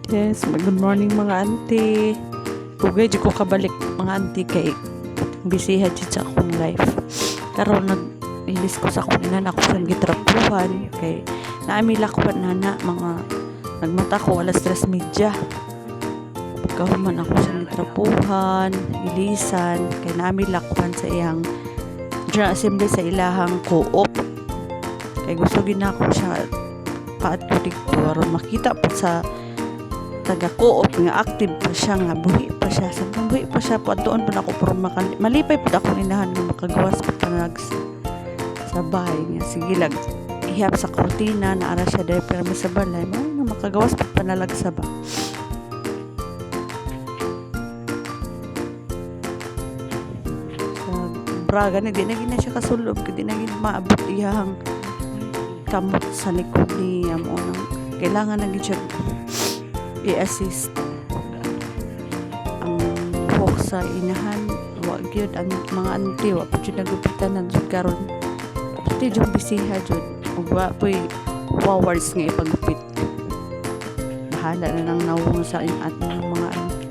Yes, good morning mga auntie. Ugay di ko kabalik mga auntie kay bisihan jud sa akong life. Karon nag-ilis ko sa akong ina ako sa gitrapuhan kay naami lakwan nana mga nagmata ko alas 3:30. Pagkahuman ako sa gitrapuhan, ilisan kay naami lakwan sa iyang General Assembly sa ilahang co-op. Kay gusto gid nako siya paat ko dito aron makita pa sa taga-co-op nga active pa siya nga buhi pa siya sa buhi pa siya doon pa ako pero malipay pa ako inahan nga makagawas pa panag sa bahay nga sige lag ihap sa kortina na ara siya dahil pero sa balay mo nga makagawas pa panalag sa ba sa braga na di na gina siya kasulob di na gina maabot iyang kamot sa likod ni amo nang kailangan na siya i-assist ang hawk sa inahan wag yun ang mga auntie wag po yun nagupitan ng jud karon pati yung bisiha jud wag po hours nga ipagupit bahala na lang nawong sa ating mga auntie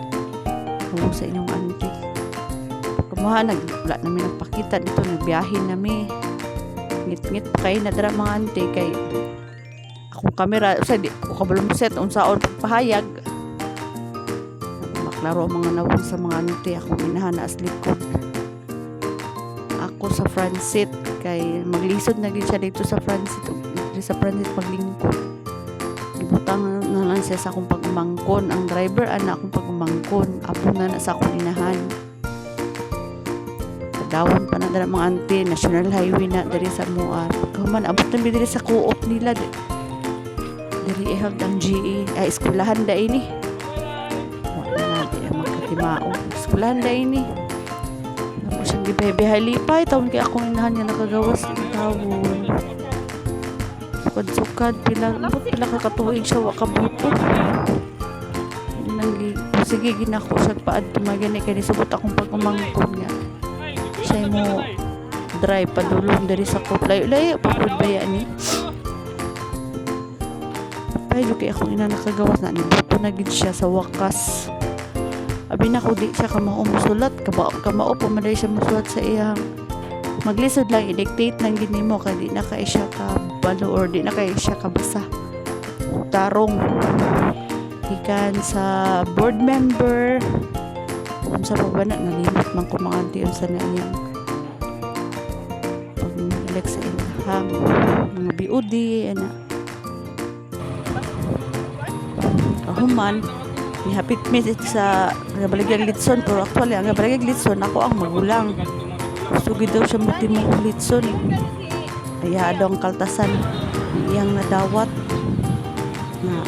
nawong sa inyong auntie kumuha wala namin nagpakita dito nagbiyahin nami ngit-ngit pa kayo na dara mga auntie kay akong kamera sa di ko kabalo set unsaon pagpahayag maklaro ang mga nawon sa mga auntie akong inahan as likod ako sa front seat kay maglisod na gid siya dito sa front seat maglingkod gibutang na lang siya sa akong pagmangkon ang driver ana akong pagmangkon apo na sa akong inahan kadawon pa na dara mga auntie national highway na diri sa Muar pagkahuman abot na diri sa co-op nila diri ihag ang GE ay eskwelahan da ini wala na di magkatimao eskwelahan da ini ako siyang gibebehay lipay taon kay akong inahan niya nakagawas ng tawon sukad pila kakatuig siya wakabuto sige ginako siya paad tumagani kay nisubot akong pagumangkon nga siya mo drive padulong dari sa layo-layo papud baya ni ay kay akong ina nakagawas na nibuto na gid siya sa wakas abi na ko di siya kamao musulat kamao pa maday siya musulat sa iyang maglisod lang i-dictate lang gid nimo kay di na kay siya ka balo or di na kay siya ka basa tarong ikan sa board member unsa pa ba na nalimot man ko mga auntie unsa na iyang pag-elect sa ilahang mga BOD ana human nihapit mi sa Gabaligyan Litson pero actually ang Gabaligyan Litson ako ang magulang gusto gid daw siya mutimo Litson kaya adong kaltasan iyang nadawat na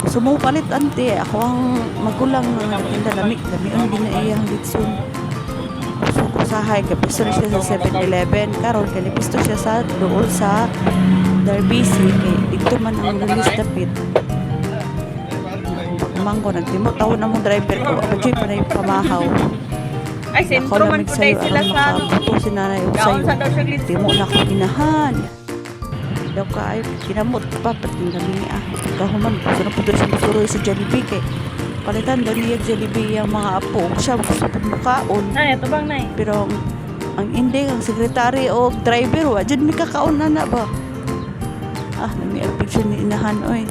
gusto mo palit ante ako ang magulang nga tinda lamig ang iyang Litson gusto ko sahay kapisto siya sa 7-Eleven karon kay pisto siya sa dool sa Derby kay dito man ang release dapit mangko nagtimot taon na mong driver ko ako pa na yung pamahaw ay sentro man po tayo sila sa makabuto si nanay gaon sa daw siya glitz timo na ko ginahan daw ka ay kinamot pa pati kami kahuman gusto na po doon siya masuroy sa Jollibee kay palitan daw niya Jollibee yung mga apo siya gusto po makaon ay ito bang nay pero ang hindi ang sekretary o driver wa dyan may kakaon na ba nami apik siya ni inahan oy